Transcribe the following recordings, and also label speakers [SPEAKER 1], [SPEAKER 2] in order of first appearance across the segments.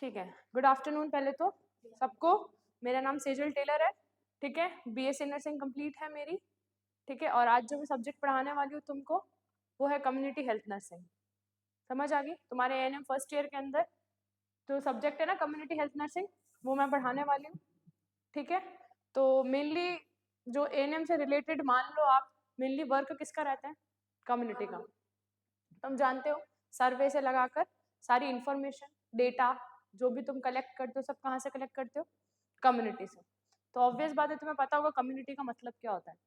[SPEAKER 1] ठीक है, good afternoon. पहले तो सबको, मेरा नाम सेजल टेलर है, ठीक है। बीएससी नर्सिंग कंप्लीट है मेरी, ठीक है। और आज जो मैं सब्जेक्ट पढ़ाने वाली हूँ तुमको, वो है कम्युनिटी हेल्थ नर्सिंग। समझ आ गई? तुम्हारे एएनएम फर्स्ट ईयर के अंदर जो सब्जेक्ट है ना कम्युनिटी हेल्थ नर्सिंग, वो मैं पढ़ाने वाली हूँ, ठीक है। तो मेनली जो एएनएम से रिलेटेड, मान लो आप, मेनली वर्क किसका रहता है? कम्युनिटी का। तुम जानते हो, सर्वे से लगाकर सारी इंफॉर्मेशन, डेटा जो भी तुम कलेक्ट करते हो, सब कहाँ से कलेक्ट करते हो? कम्युनिटी से। तो ऑब्वियस बात है, तुम्हें पता होगा कम्युनिटी का मतलब क्या होता है।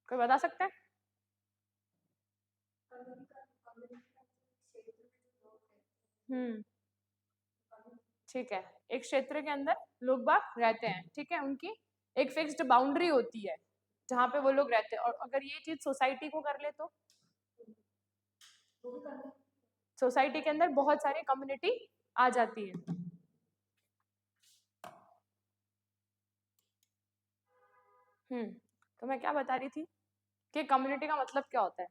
[SPEAKER 1] कोई बता सकता है? हम्म, ठीक है। एक क्षेत्र के अंदर लोग बाग रहते हैं, ठीक है। उनकी एक फिक्स्ड बाउंड्री होती है जहाँ पे वो लोग रहते हैं। और अगर ये चीज सोसाइटी को कर ले तो सोसाइटी के अंदर बहुत सारी कम्युनिटी आ जाती है। तो मैं क्या बता रही थी कि कम्युनिटी का मतलब क्या होता है,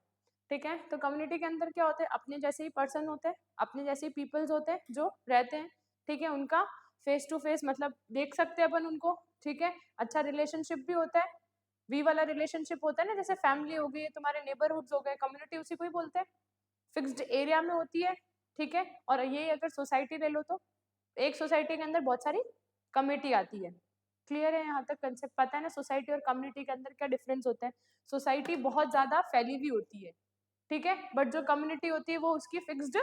[SPEAKER 1] ठीक है। तो कम्युनिटी के अंदर क्या होता है, अपने जैसे ही पर्सन होते हैं, अपने जैसे ही पीपल्स होते हैं जो रहते हैं, ठीक है। उनका फेस टू फेस मतलब देख सकते हैं अपन उनको, ठीक है। अच्छा रिलेशनशिप भी होता है, वी वाला रिलेशनशिप होता है ना, जैसे फैमिली हो गई, तुम्हारे नेबरहुड्स हो गए, कम्युनिटी उसी को ही बोलते हैं। फिक्स्ड एरिया में होती है, ठीक है। और ये अगर सोसाइटी ले लो तो एक सोसाइटी के अंदर बहुत सारी कम्युनिटी आती है। क्लियर है यहाँ तक कंसेप्ट? पता है ना सोसाइटी और कम्युनिटी के अंदर क्या डिफरेंस होता है? सोसाइटी बहुत ज्यादा फैली हुई होती है, ठीक है। बट जो कम्युनिटी होती है वो उसकी फिक्स्ड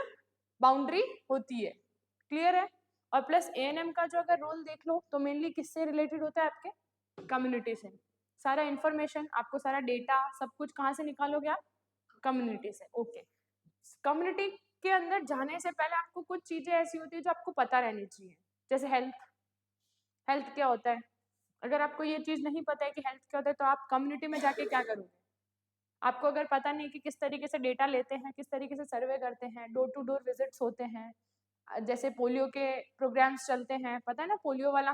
[SPEAKER 1] बाउंड्री होती है। क्लियर है? और प्लस एएनएम का जो अगर रोल देख लो तो मेनली किससे रिलेटेड होता है? आपके कम्युनिटी से। सारा इंफॉर्मेशन, आपको सारा डेटा, सब कुछ कहाँ से निकालोगे आप? कम्युनिटी से। ओके। कम्युनिटी के अंदर जाने से पहले आपको कुछ चीजें ऐसी होती है जो आपको पता रहनी चाहिए, जैसे हेल्थ। हेल्थ क्या होता है? अगर आपको ये चीज नहीं पता है कि हेल्थ क्या होता है, तो आप कम्युनिटी में जाके क्या करोगे? आपको अगर पता नहीं कि किस तरीके से डेटा लेते हैं, किस तरीके से सर्वे करते हैं, डोर टू डोर विजिट्स होते हैं, जैसे पोलियो के प्रोग्राम्स चलते हैं, पता है ना पोलियो वाला,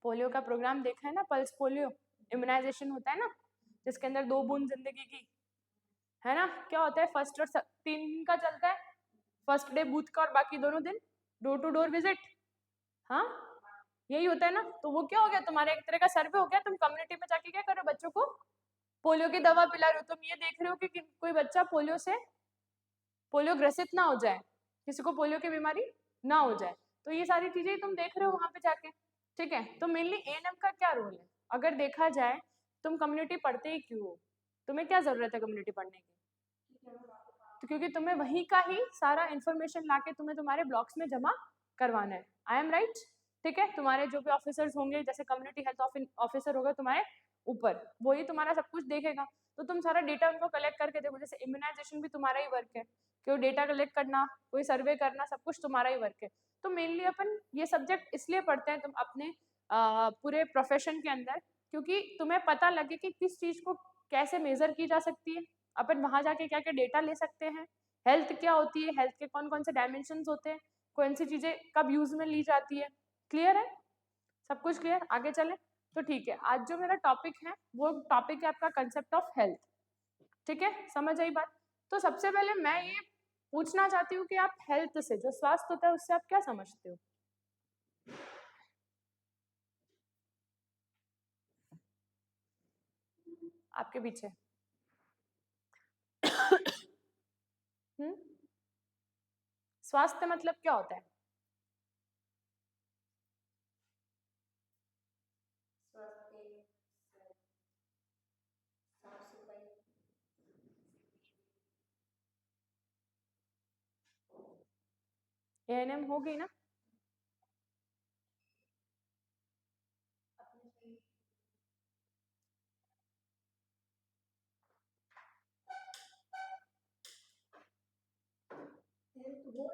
[SPEAKER 1] पोलियो का प्रोग्राम देखा है ना, पल्स पोलियो इम्यूनाइजेशन होता है ना, जिसके अंदर 2 बूंद जिंदगी की, है ना। क्या होता है, फर्स्ट और 3 दिन का चलता है, फर्स्ट डे बूथ का और बाकी दोनों दिन डोर टू डोर विजिट। हाँ, यही होता है ना। तो वो क्या हो गया, तुम्हारा एक तरह का सर्वे हो गया। तुम कम्युनिटी में जाके क्या करो, बच्चों को पोलियो की दवा पिला रहे हो। तुम ये देख रहे हो कि कोई बच्चा पोलियो ग्रसित ना हो जाए, किसी को पोलियो की बीमारी ना हो जाए। तो ये सारी चीजें तुम देख रहे हो वहां पे जाके, ठीक है। तो मेनली एएनएम का क्या रोल है अगर देखा जाए? तुम कम्युनिटी पढ़ते ही क्यों हो? तुम्हें क्या जरूरत है कम्युनिटी पढ़ने की? तो क्योंकि तुम्हें वहीं का ही सारा इन्फॉर्मेशन लाके तुम्हें तुम्हारे ब्लॉक्स में जमा करवाना है। I am right? ठीक है। तुम्हारे जो भी ऑफिसर्स होंगे, जैसे कम्युनिटी हेल्थ ऑफिसर होगा तुम्हारे ऊपर, वही तुम्हारा सब कुछ देखेगा। तो तुम सारा डेटा उनको कलेक्ट करके देखो। जैसे इम्यूनाइजेशन भी तुम्हारा ही वर्क है, कोई डेटा कलेक्ट करना, कोई सर्वे करना, सब कुछ तुम्हारा ही वर्क है। तो मेनली अपन ये सब्जेक्ट इसलिए पढ़ते हैं तुम अपने पूरे प्रोफेशन के अंदर, क्योंकि तुम्हें पता लगे कि किस चीज को कैसे मेजर की जा सकती है, अपन वहां जाके क्या क्या डेटा ले सकते हैं, हेल्थ क्या होती है, हेल्थ के कौन कौन से डायमेंशन होते हैं, कौन सी चीजें कब यूज में ली जाती है। क्लियर है? सब कुछ क्लियर? आगे चले तो ठीक है। आज जो मेरा टॉपिक है वो टॉपिक है आपका कंसेप्ट ऑफ हेल्थ, ठीक है। समझ आई बात? तो सबसे पहले मैं ये पूछना चाहती हूँ कि आप हेल्थ से, जो स्वास्थ्य होता है, उससे आप क्या समझते हो? आपके पीछे हम्म, स्वास्थ्य मतलब क्या होता है? एएनएम हो गई ना?
[SPEAKER 2] हेल्थ वो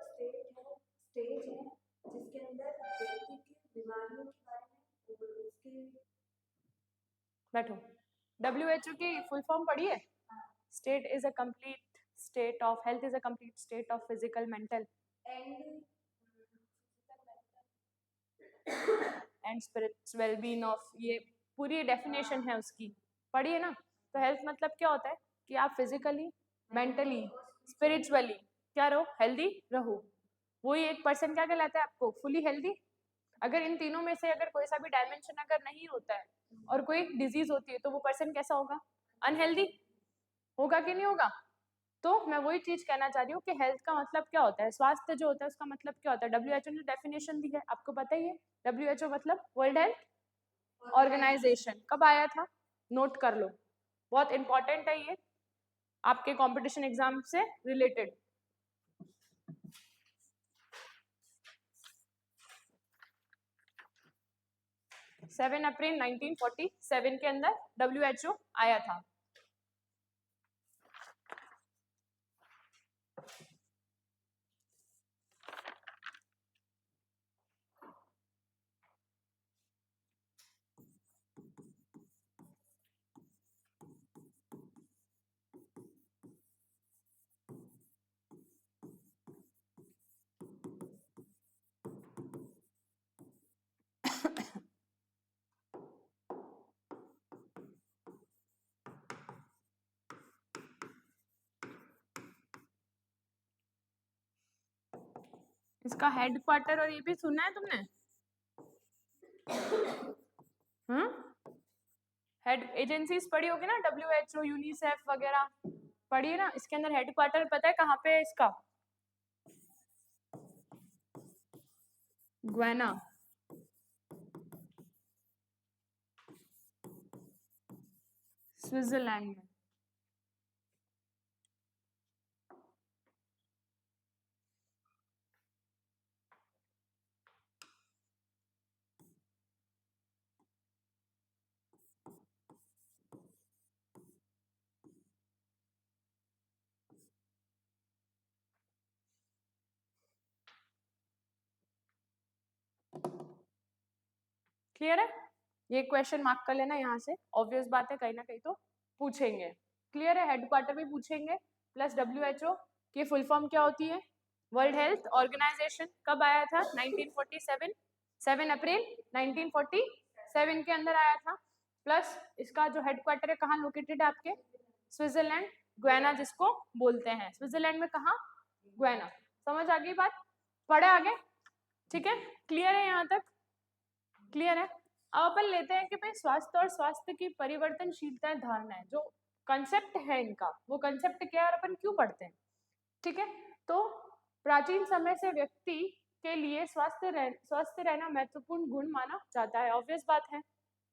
[SPEAKER 2] स्टेज है जिसके अंदर व्यक्ति की बीमारियों के बारे में और उसके
[SPEAKER 1] बैठो। WHO की फुल फॉर्म पढ़ी है? State is a complete state of health, is a complete state of physical, mental
[SPEAKER 2] and
[SPEAKER 1] and spirits wellbeing of, ये पूरी डेफिनेशन है उसकी, पढ़ी है ना। तो हेल्थ मतलब क्या होता है कि आप फिजिकली, मेंटली, स्पिरिचुअली क्या रहो, हेल्दी रहो। वही एक पर्सन क्या कहलाता है आपको, फुली हेल्दी। अगर इन तीनों में से अगर कोई सा भी डायमेंशन अगर नहीं होता है और कोई डिजीज होती है तो वो पर्सन कैसा होगा, अनहेल्दी होगा कि नहीं होगा। तो मैं वही चीज कहना चाह रही हूँ कि हेल्थ का मतलब क्या होता है, स्वास्थ्य जो होता है उसका मतलब क्या होता है। WHO ने डेफिनेशन दी है, आपको पता ही है। WHO मतलब वर्ल्ड हेल्थ ऑर्गेनाइजेशन, कब आया था, नोट कर लो, बहुत इंपॉर्टेंट है ये आपके कंपटीशन एग्जाम से रिलेटेड। सेवन अप्रैल 1947 के अंदर WHO आया था। इसका हेडक्वार्टर और ये भी सुना है तुमने, हेड एजेंसीज पढ़ी होगी ना, WHO, यूनिसेफ वगैरह पढ़ी है ना। इसके अंदर हेडक्वार्टर पता है कहाँ पे है इसका, ग्वेना, स्विट्जरलैंड में। क्लियर है, ये क्वेश्चन मार्क कर लेना यहाँ से, ऑब्वियस बात है कहीं ना कहीं तो पूछेंगे। क्लियर है, हेडक्वार्टर भी पूछेंगे, प्लस WHO की फुल फॉर्म क्या होती है, वर्ल्ड हेल्थ ऑर्गेनाइजेशन, कब आया था, 1947, 7 अप्रैल 1947 के अंदर आया था। प्लस इसका जो हेडक्वार्टर है कहाँ लोकेटेड है आपके, स्विट्जरलैंड, ग्वेना जिसको बोलते हैं, स्विट्जरलैंड में कहाँ, ग्वेना। समझ आ गई बात, पढ़े आगे, ठीक है, क्लियर है यहाँ तक, क्लियर है। अब अपन लेते हैं कि भाई स्वास्थ्य और स्वास्थ्य की परिवर्तनशीलता धारणा है, जो कंसेप्ट है इनका, वो कंसेप्ट क्या है और अपन क्यों पढ़ते हैं, ठीक है। तो प्राचीन समय से व्यक्ति के लिए स्वस्थ रहना महत्वपूर्ण गुण माना जाता है। ऑब्वियस बात है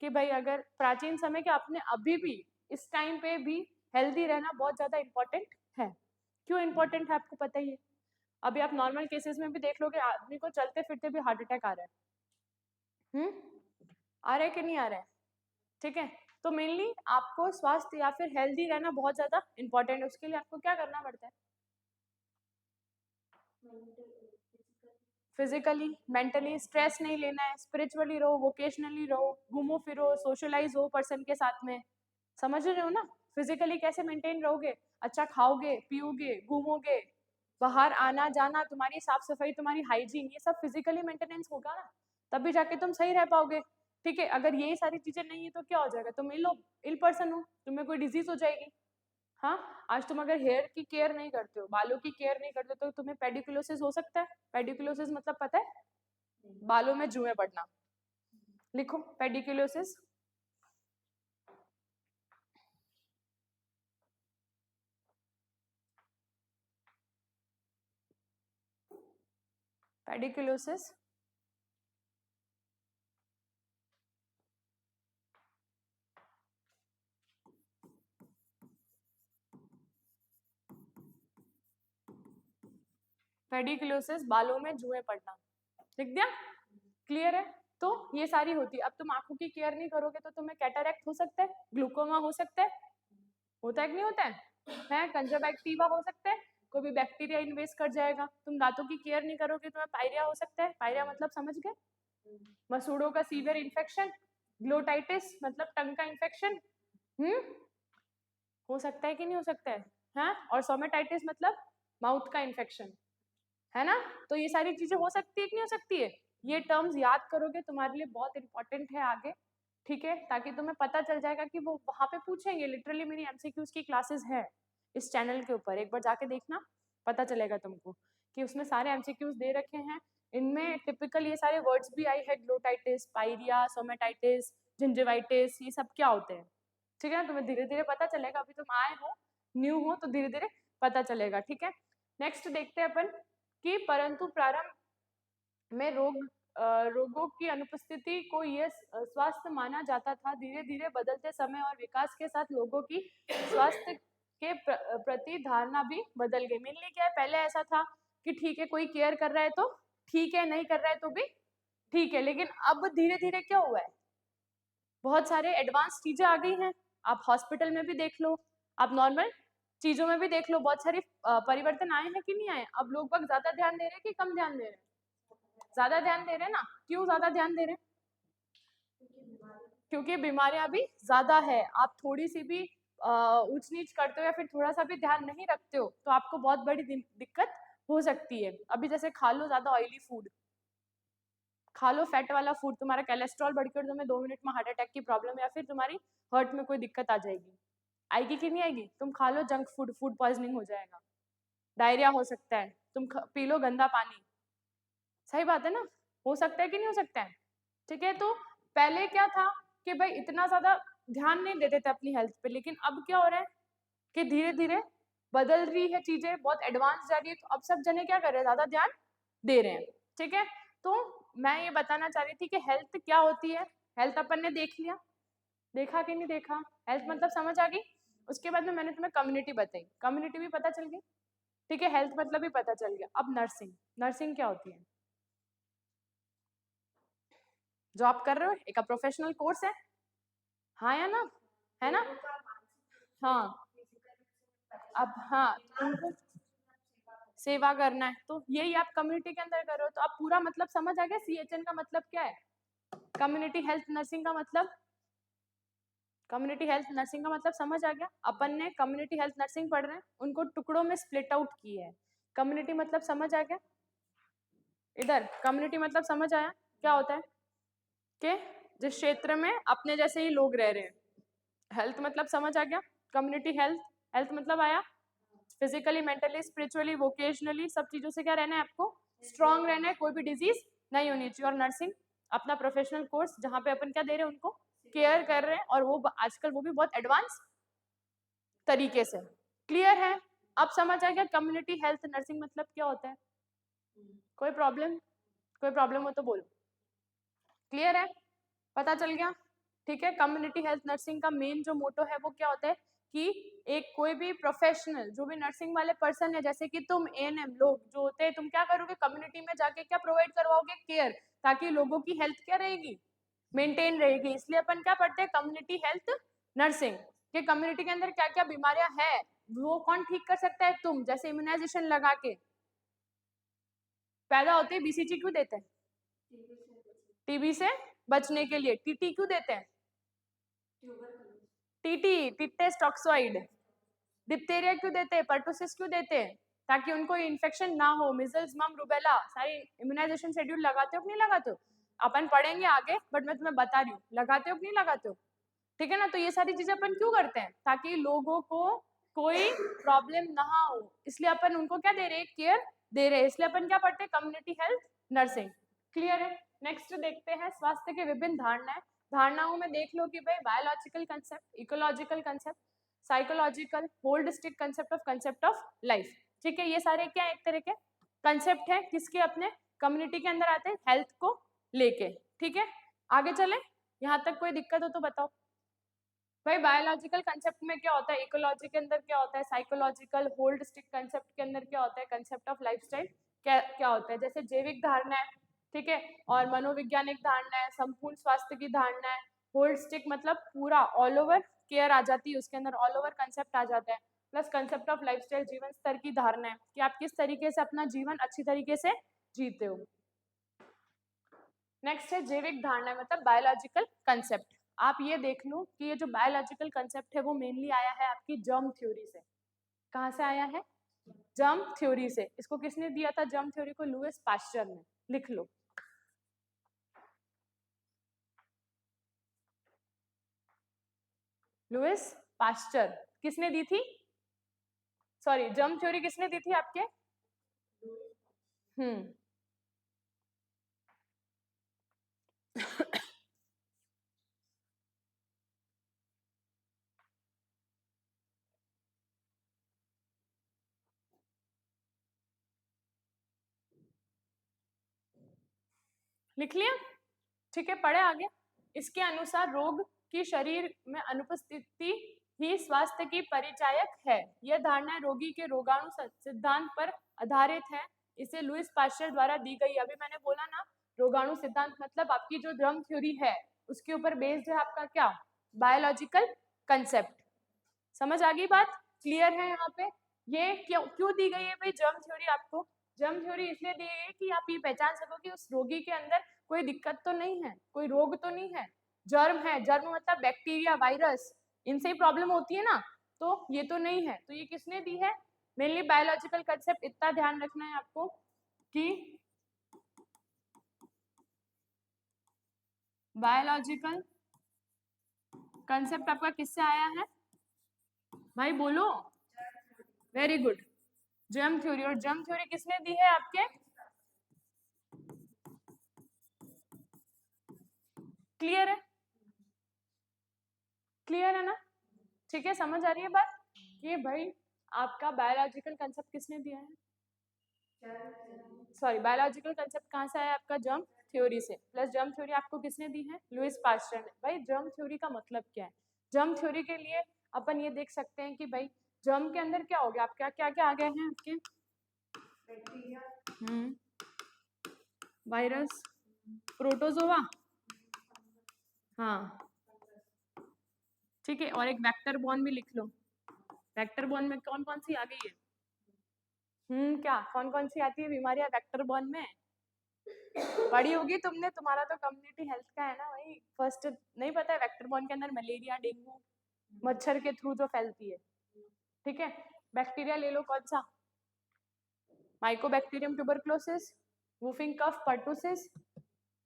[SPEAKER 1] कि भाई अगर प्राचीन समय के अपने अभी भी इस टाइम पे भी हेल्दी रहना बहुत ज्यादा इंपॉर्टेंट है। क्यों इंपॉर्टेंट है आपको पता ही है, अभी आप नॉर्मल केसेस में भी देख लोगे, आदमी को चलते फिरते भी हार्ट अटैक आ रहा है, आ रहा है कि नहीं आ रहा है, ठीक है। तो मेनली आपको स्वास्थ्य या फिर हेल्दी रहना बहुत ज्यादा इंपॉर्टेंट है, उसके लिए आपको क्या करना पड़ता है, फिजिकली मेंटली स्ट्रेस नहीं लेना है, स्पिरिचुअली रहो, वोकेशनली रहो, घूमो फिरो, सोशलाइज हो पर्सन के साथ में, समझ रहे हो ना। फिजिकली कैसे मेंटेन रहोगे, अच्छा खाओगे पियोगे घूमोगे, बाहर आना जाना, तुम्हारी साफ सफाई, तुम्हारी हाइजीन, ये सब फिजिकली मेंटेनेंस होगा ना, तभी जाके तुम सही रह पाओगे, ठीक है। अगर यही सारी चीजें नहीं है तो क्या हो जाएगा, तुम इल पर्सन हो, तुम्हें कोई डिजीज हो जाएगी। हाँ, आज तुम अगर हेयर की केयर नहीं करते हो, बालों की केयर नहीं करते हो, तो तुम्हें पेडिकुलोसिस हो सकता है। पेडिकुलोसिस मतलब पता है, बालों में जुएं पड़ना, लिखो पेडिकुलोसिस। पेडिकुलोसिस पेडिकुलोसिस बालों में जुएं पड़ना, लिख दिया, क्लियर है। तो ये सारी होती है। अब तुम आंखों की केयर नहीं करोगे तो तुम्हें कैटरैक्ट हो सकता है, ग्लूकोमा हो सकता है, होता है कि नहीं होता है कंजक्टिवा हो सकता है, कोई भी बैक्टीरिया इन्वेस कर जाएगा। तुम दांतों की केयर नहीं करोगे तुम्हें पायरिया हो सकता है, पायरिया मतलब समझ गए, मसूड़ों का सीवियर इन्फेक्शन, ग्लोटाइटिस मतलब टंग का इन्फेक्शन, हो सकता है कि नहीं हो सकता है, हाँ। और सोमेटाइटिस मतलब माउथ का इन्फेक्शन, है ना। तो ये सारी चीजें हो सकती है कि नहीं हो सकती है, ये टर्म्स याद करोगे तुम्हारे लिए बहुत इंपॉर्टेंट है आगे, ठीक है, ताकि तुम्हें पता चल जाएगा कि वो वहां पे पूछेंगे। लिटरली मेरी MCQs की क्लासेस है इस चैनल के ऊपर, एक बार जाके देखना, पता चलेगा तुमको कि उसमें सारे एमसीक्यूज दे रखे हैं। इनमें टिपिकल ये सारे वर्ड्स भी आई है, ग्लोटाइटिस, पायरिया, सोमेटाइटिस, जिंजिवाइटिस, ये सब क्या होते हैं, ठीक है ना। तुम्हें धीरे धीरे पता चलेगा, अभी तुम आए हो, न्यू हो, तो धीरे धीरे पता चलेगा, ठीक है। नेक्स्ट देखते हैं अपन कि परंतु प्रारंभ में रोगों की अनुपस्थिति को यह स्वास्थ्य माना जाता था। धीरे धीरे बदलते समय और विकास के साथ लोगों की स्वास्थ्य के प्रति धारणा भी बदल गई। मेनली क्या है, पहले ऐसा था कि ठीक है कोई केयर कर रहा है तो ठीक है, नहीं कर रहा है तो भी ठीक है, लेकिन अब धीरे धीरे क्या हुआ है, बहुत सारे एडवांस चीजें आ गई हैं। आप हॉस्पिटल में भी देख लो, आप नॉर्मल चीजों में भी देख लो, बहुत सारी परिवर्तन आए हैं कि नहीं आए। अब लोग बाग ज्यादा ध्यान दे रहे हैं कि कम ध्यान दे रहे हैं? ज्यादा ध्यान दे रहे हैं ना। क्यों ज्यादा ध्यान दे रहे हैं? क्योंकि बीमारियां भी ज्यादा है। आप थोड़ी सी भी ऊंच नीच करते हो या फिर थोड़ा सा भी ध्यान नहीं रखते हो तो आपको बहुत बड़ी दिक्कत हो सकती है। अभी जैसे खा लो ज्यादा ऑयली फूड, खा लो फैट वाला फूड, तुम्हारा कोलेस्ट्रॉल बढ़कर तुम्हें 2 मिनट में हार्ट अटैक की प्रॉब्लम या फिर तुम्हारी हार्ट में कोई दिक्कत आ जाएगी। आएगी कि नहीं आएगी? तुम खा लो जंक फूड, फूड पॉइजनिंग हो जाएगा, डायरिया हो सकता है। तुम पी लो गंदा पानी, सही बात है ना, हो सकता है कि नहीं हो सकता है, ठीक है। तो पहले क्या था कि भाई इतना ज्यादा ध्यान नहीं देते थे अपनी हेल्थ पे, लेकिन अब क्या हो रहा है कि धीरे धीरे बदल रही है चीजें, बहुत एडवांस जा रही है, तो अब सब जने क्या कर रहे हैं, ज्यादा ध्यान दे रहे हैं, ठीक है। तो मैं ये बताना चाह रही थी कि हेल्थ क्या होती है। हेल्थ अपन ने देख लिया, देखा कि नहीं देखा, हेल्थ मतलब समझ आ गई। उसके बाद में मैंने तुम्हें कम्युनिटी बताई, कम्युनिटी भी पता चल गई, ठीक है। हेल्थ मतलब भी पता चल गया। अब नर्सिंग, नर्सिंग क्या होती है, जो आप कर रहे हो एक प्रोफेशनल कोर्स है, हाँ या ना, है ना। हाँ, अब हाँ उनको सेवा करना है, तो यही आप कम्युनिटी के अंदर कर रहे हो। तो आप पूरा मतलब समझ आ गया CHN का मतलब क्या है, कम्युनिटी हेल्थ नर्सिंग का मतलब, कम्युनिटी हेल्थ नर्सिंग का मतलब समझ आ गया। अपन ने कम्युनिटी हेल्थ नर्सिंग पढ़ रहे हैं, उनको टुकड़ों में स्प्लिट आउट की है। कम्युनिटी मतलब समझ आ गया, इधर कम्युनिटी मतलब समझ आया क्या होता है कि जिस क्षेत्र में अपने जैसे ही लोग रह रहे हैं। हेल्थ मतलब समझ आ गया, कम्युनिटी हेल्थ, हेल्थ मतलब आया फिजिकली, मेंटली, स्पिरिचुअली, वोकेशनली, सब चीजों से क्या रहना है आपको, स्ट्रांग रहना है, कोई भी डिजीज नहीं होनी चाहिए। और नर्सिंग अपना प्रोफेशनल कोर्स जहाँ पे अपन क्या दे रहे हैं, उनको केयर कर रहे हैं, और वो आजकल वो भी बहुत एडवांस तरीके से। क्लियर है? अब समझ आ गया कम्युनिटी हेल्थ नर्सिंग मतलब क्या होता है। कोई प्रॉब्लम, कोई प्रॉब्लम हो तो बोलो। क्लियर है, पता चल गया, ठीक है। कम्युनिटी हेल्थ नर्सिंग का मेन जो मोटो है वो क्या होता है कि एक कोई भी प्रोफेशनल, जो भी नर्सिंग वाले पर्सन है, जैसे कि तुम ANM लोग जो होते हैं, तुम क्या करोगे, कम्युनिटी में जाके क्या प्रोवाइड करवाओगे, केयर, ताकि लोगों की हेल्थ क्या रहेगी, मेंटेन रहेगी। इसलिए अपन क्या पढ़ते हैं, कम्युनिटी हेल्थ नर्सिंग, कि कम्युनिटी के अंदर क्या क्या बीमारियां है वो कौन ठीक कर सकता है, तुम। जैसे इम्यूनाइजेशन लगा के पैदा होते ही BCG क्यों देते हैं, TB से बचने के लिए। TT क्यों देते हैं, TT, टिटेस टॉक्सोइड। डिप्थेरिया क्यों देते हैं, पर्टुसिस क्यों देते हैं, ताकि उनको इन्फेक्शन ना हो। मिजल्स, मम, रूबेला, सारी इम्यूनाइजेशन शेड्यूल लगाते हो कि नहीं लगाते हो, अपन पढ़ेंगे आगे, बट मैं तुम्हें बता रही हूँ, लगाते हो कि नहीं लगाते हो, ठीक है ना। तो ये सारी चीजें अपन क्यों करते हैं, ताकि लोगों को कोई प्रॉब्लम ना हो, इसलिए अपन उनको क्या दे रहे हैं, केयर दे रहे हैं। इसलिए अपन क्या पढ़ते हैं, कम्युनिटी हेल्थ नर्सिंग। क्लियर है। नेक्स्ट देखते हैं स्वास्थ्य के विभिन्न धारणाएं। धारणाओं में देख लो कि भाई biological concept, ecological concept, psychological, holistic concept of life, ठीक है। ये सारे क्या एक तरह के कंसेप्ट है किसके, अपने कम्युनिटी के अंदर आते हैं, हेल्थ को लेके, ठीक है। आगे चले, यहाँ तक कोई दिक्कत हो तो बताओ। भाई बायोलॉजिकल कंसेप्ट में क्या होता है, इकोलॉजी के अंदर क्या होता है, साइकोलॉजिकल, होल्डिस्टिक कंसेप्ट के अंदर क्या होता है, कंसेप्ट ऑफ लाइफस्टाइल क्या क्या होता है। जैसे जैविक धारणा है, ठीक है, और मनोवैज्ञानिक धारणा है, संपूर्ण स्वास्थ्य की धारणा है। होल्डिस्टिक मतलब पूरा ऑल ओवर केयर आ जाती है उसके अंदर, ऑल ओवर कंसेप्ट आ जाता है। प्लस कंसेप्ट ऑफ लाइफस्टाइल, जीवन स्तर की धारणा है कि आप किस तरीके से अपना जीवन अच्छी तरीके से जीते हो। नेक्स्ट है जैविक धारणा, मतलब बायोलॉजिकल कंसेप्ट। आप ये देख लो कि ये जो बायोलॉजिकल कंसेप्ट है वो मेनली आया है आपकी जर्म थ्योरी से। कहाँ से आया है, जर्म थ्योरी से। इसको किसने दिया था जर्म थ्योरी को, लुईस पास्चर ने। लिख लो, लुईस पास्चर। किसने दी थी, सॉरी जर्म थ्योरी किसने दी थी आपके, लिख लिया? ठीक है, पढ़े आगे। इसके अनुसार रोग की शरीर में अनुपस्थिति ही स्वास्थ्य की परिचायक है। यह धारणा रोगी के रोगाणु सिद्धांत पर आधारित है। इसे लुईस पाश्चर द्वारा दी गई। अभी मैंने बोला ना, रोगाणु सिद्धांत मतलब आपकी जो जर्म थ्योरी है उसके ऊपर बेस्ड है आपका क्या, बायोलॉजिकल कंसेप्ट। समझ आ गई बात? क्लियर है यहाँ पे? ये क्यों दी गई है भाई जर्म थ्योरी आपको? जर्म थ्योरी इसलिए दी गई है कि आप ये पहचान सको कि उस रोगी के अंदर कोई दिक्कत तो नहीं है, कोई रोग तो नहीं है। जर्म है, जर्म मतलब बैक्टीरिया, वायरस, इनसे ही प्रॉब्लम होती है ना, तो ये तो नहीं है। तो ये किसने दी है? Mainly biological concept. इतना ध्यान रखना है आपको कि बायोलॉजिकल कंसेप्ट आपका किससे आया है भाई? बोलो। Very good, germ theory. और जर्म थ्योरी किसने दी है आपके? क्लियर है? क्लियर है ना? ठीक है, समझ आ रही है बात? ये भाई आपका बायोलॉजिकल कंसेप्ट किसने दिया है? सॉरी, बायोलॉजिकल कंसेप्ट कहाँ से आया आपका? जर्म थ्योरी से। प्लस जर्म थ्योरी आपको किसने दी है? लुईस पाश्चर ने। भाई जर्म थ्योरी का मतलब क्या है? जर्म थ्योरी के लिए अपन ये देख सकते हैं कि भाई जर्म के अंदर क्या हो गया, आप क्या क्या क्या आ गए हैं आपके? वायरस, प्रोटोजोआ, हाँ ठीक है, और एक वेक्टर बॉर्न भी लिख लो। वेक्टर बॉर्न में कौन कौन सी आ गई है? क्या कौन कौन सी आती है बीमारियां वेक्टर बॉर्न में? पढ़ी होगी तुमने, तुम्हारा तो कम्युनिटी हेल्थ का है ना भाई। फर्स्ट नहीं पता है वेक्टर बॉर्न के अंदर मलेरिया, डेंगू मच्छर के थ्रू जो फैलती है। ठीक है, बैक्टीरिया ले लो, कौन सा? माइकोबैक्टीरियम ट्यूबरक्लोसिस, वुफिंग कफ, पर्टुसिस।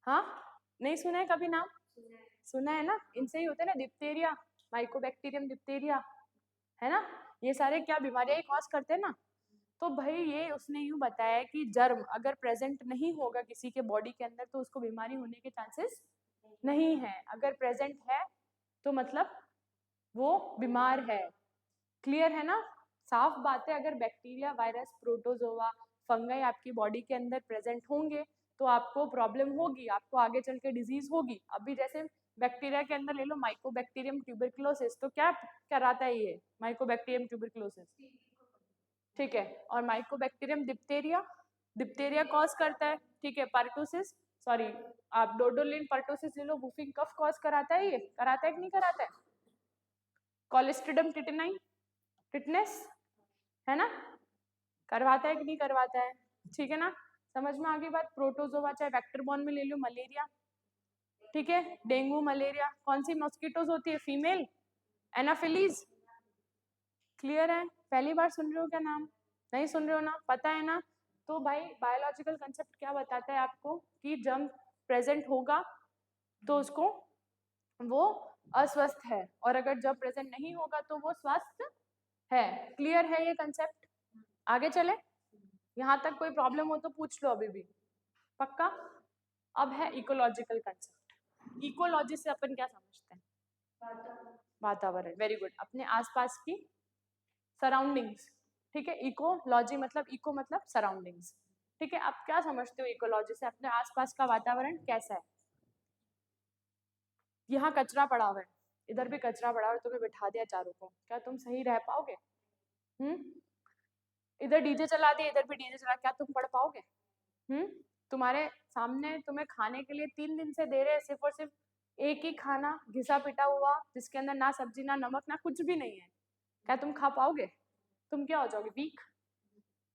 [SPEAKER 1] हाँ, नहीं सुना है कभी नाम? सुना है ना, इनसे ही होता है ना डिप्थेरिया, माइकोबैक्टीरियम डिप्थेरिया, है ना? ये सारे क्या बीमारियां ही कॉज करते हैं ना। तो भाई ये उसने यूं बताया कि जर्म अगर प्रेजेंट नहीं होगा किसी के बॉडी के अंदर तो उसको बीमारी होने के चांसेस नहीं है। अगर प्रेजेंट है तो मतलब वो बीमार है। क्लियर है ना? साफ बात है। अगर बैक्टीरिया, वायरस, प्रोटोजोआ, फंगाई आपकी बॉडी के अंदर प्रेजेंट होंगे तो आपको प्रॉब्लम होगी, आपको आगे चल के डिजीज होगी। अभी जैसे बैक्टीरिया के अंदर ले लो माइकोबैक्टीरियम ट्यूबरक्लोसिस, तो क्या कराता है ये माइकोबैक्टीरियम ट्यूबरक्लोसिस? ठीक है, और माइकोबैक्टीरियम डिप्थेरिया, डिप्थेरिया कॉज करता है। ठीक है, पर्टुसिस, सॉरी आप डोडोलिन पर्टुसिस ले लो, वुफिंग कफ कॉज कराता है। ये कराता है कि नहीं कराता है? कोलिस्ट्रिडियम टिटेनाई, टिटनेस, है ना? करवाता है कि नहीं करवाता है? ठीक है ना, समझ में आ गई बात? प्रोटोजोआ चाहे वेक्टर बॉर्न में ले लो, मलेरिया, ठीक है, डेंगू, मलेरिया। कौन सी मॉस्किटोज होती है? Female, Anopheles. क्लियर है? पहली बार सुन रहे हो क्या नाम? नहीं सुन रहे हो ना? पता है ना? तो भाई बायोलॉजिकल कंसेप्ट क्या बताता है आपको कि जब प्रेजेंट होगा तो उसको वो अस्वस्थ है, और अगर जब प्रेजेंट नहीं होगा तो वो स्वस्थ है। क्लियर है ये कंसेप्ट? आगे चले? यहाँ तक कोई प्रॉब्लम हो तो पूछ लो अभी भी। पक्का? अब है इकोलॉजिकल कंसेप्ट। इकोलॉजी से अपन क्या समझते हैं? वातावरण। वेरी गुड, अपने आसपास की सराउंडिंग्स। ठीक है, इकोलॉजी मतलब इको मतलब सराउंडिंग्स। ठीक है, आप क्या समझते हो इकोलॉजी से? अपने आसपास का वातावरण कैसा है? यहाँ कचरा पड़ा हुआ है, इधर भी कचरा पड़ा हुआ है, तुम्हें बिठा दिया चारों को, क्या तुम सही रह पाओगे? इधर डीजे चला दिया, इधर भी डीजे चला, क्या तुम पढ़ पाओगे? तुम्हारे सामने तुम्हें खाने के लिए 3 दिन से दे रहे हैं, सिर्फ और सिर्फ एक ही खाना घिसा पिटा हुआ जिसके अंदर ना सब्जी ना नमक ना कुछ भी नहीं है, क्या तुम खा पाओगे? तुम क्या हो जाओगे? वीक,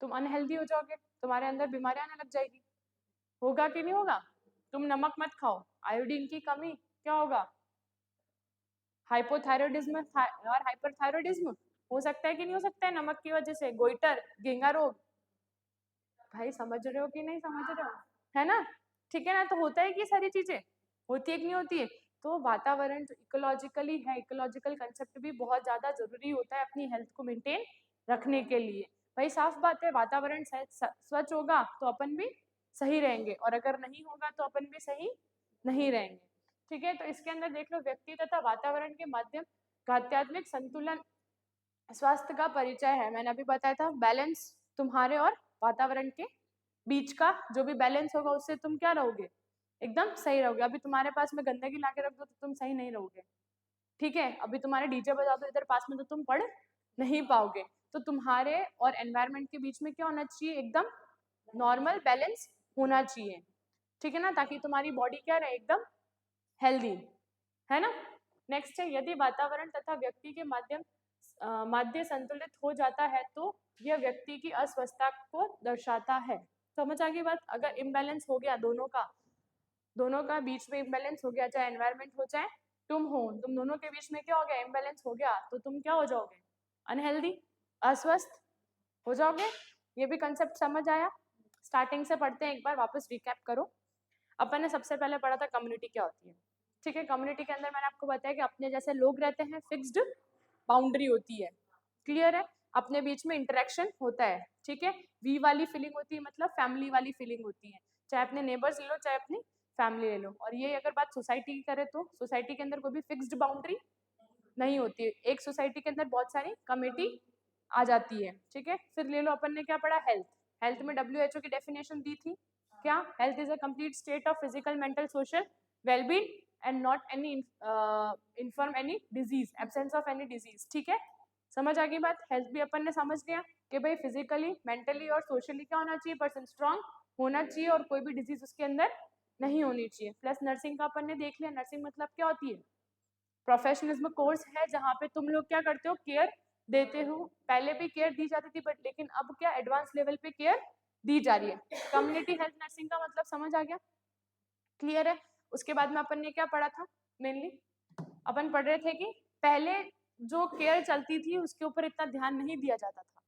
[SPEAKER 1] तुम अनहेल्दी हो जाओगे, तुम्हारे अंदर बीमारियां आने लग जाएगी। होगा कि नहीं होगा? तुम नमक मत खाओ, आयोडीन की कमी क्या होगा? हाइपोथायरॉयडिज्म और हाइपरथायरॉयडिज्म हो सकता है कि नहीं हो सकता है नमक की वजह से? गोइटर, घेंगा रोग। भाई समझ रहे हो कि नहीं समझ रहे हो? है ना? ठीक है ना? तो होता है कि सारी चीजें होती है कि नहीं होती है? तो वातावरण जो इकोलॉजिकली है, इकोलॉजिकल कंसेप्ट भी बहुत ज्यादा जरूरी होता है अपनी हेल्थ को मेंटेन रखने के लिए। भाई साफ बात है, वातावरण स्वच्छ होगा तो अपन भी सही रहेंगे, और अगर नहीं होगा तो अपन भी सही नहीं रहेंगे। ठीक है, तो इसके अंदर देख लो, व्यक्ति तथा वातावरण के माध्यम आध्यात्मिक संतुलन स्वास्थ्य का परिचय है। मैंने अभी बताया था, बैलेंस तुम्हारे और वातावरण के बीच का जो भी बैलेंस होगा उससे तुम क्या रहोगे, एकदम सही रहोगे। अभी तुम्हारे पास में गंदगी ला के रख दो तो तुम सही नहीं रहोगे। ठीक है, अभी तुम्हारे डीजे बजा दो इधर पास में तो तुम पढ़ नहीं पाओगे। तो तुम्हारे और एनवायरनमेंट के बीच में क्या होना चाहिए, एकदम नॉर्मल बैलेंस होना चाहिए। ठीक है ना, ताकि तुम्हारी बॉडी क्या रहे, एकदम हेल्दी, है ना। नेक्स्ट है, यदि वातावरण तथा व्यक्ति के माध्य संतुलित हो जाता है तो यह व्यक्ति की अस्वस्थता को दर्शाता है। समझ आ गई बात। अगर इम्बैलेंस हो गया दोनों का बीच में इम्बैलेंस हो गया, चाहे एनवायरनमेंट हो चाहे तुम दोनों के बीच में क्या हो गया, इम्बैलेंस हो गया, तो तुम क्या हो जाओगे, अनहेल्दी, अस्वस्थ हो जाओगे। ये भी कंसेप्ट समझ आया। स्टार्टिंग से पढ़ते हैं, एक बार वापस रिकैप करो। अपन ने सबसे पहले पढ़ा था कम्युनिटी क्या होती है। ठीक है, कम्युनिटी के अंदर मैंने आपको बताया कि अपने जैसे लोग रहते हैं, फिक्स्ड बाउंड्री होती है, क्लियर है, अपने बीच में इंटरेक्शन होता है। ठीक है, वी वाली फीलिंग होती है, मतलब फैमिली वाली फीलिंग होती है, चाहे अपने नेबर्स ले लो चाहे अपनी फैमिली ले लो। और ये अगर बात सोसाइटी की करें तो सोसाइटी के अंदर कोई भी फिक्स्ड बाउंड्री नहीं होती है, एक सोसाइटी के अंदर बहुत सारी कमेटी आ जाती है। ठीक है, फिर ले लो अपन ने क्या पढ़ा, हेल्थ। हेल्थ में WHO की डेफिनेशन दी थी क्या, health is a complete state of physical mental social wellbeing and not any inform any disease, absence of any disease. ठीक है, समझ आ गई बात। हेल्थ भी अपन ने समझ लिया कि भाई फिजिकली मेंटली और सोशली क्या होना चाहिए, पर्सन स्ट्रांग होना चाहिए और कोई भी डिजीज उसके अंदर नहीं होनी चाहिए। प्लस नर्सिंग का अपन ने देख लिया, नर्सिंग मतलब क्या होती है, प्रोफेशनलिज्म कोर्स है जहाँ पे तुम लोग क्या करते हो, केयर देते हो। पहले भी केयर दी जाती थी बट लेकिन अब क्या एडवांस लेवल पे केयर दी जा रही है। कम्युनिटी हेल्थ नर्सिंग का मतलब समझ आ गया, क्लियर है। उसके बाद में अपन ने क्या पढ़ा था, मेनली अपन पढ़ रहे थे कि पहले जो केयर चलती थी उसके ऊपर इतना ध्यान नहीं दिया जाता था,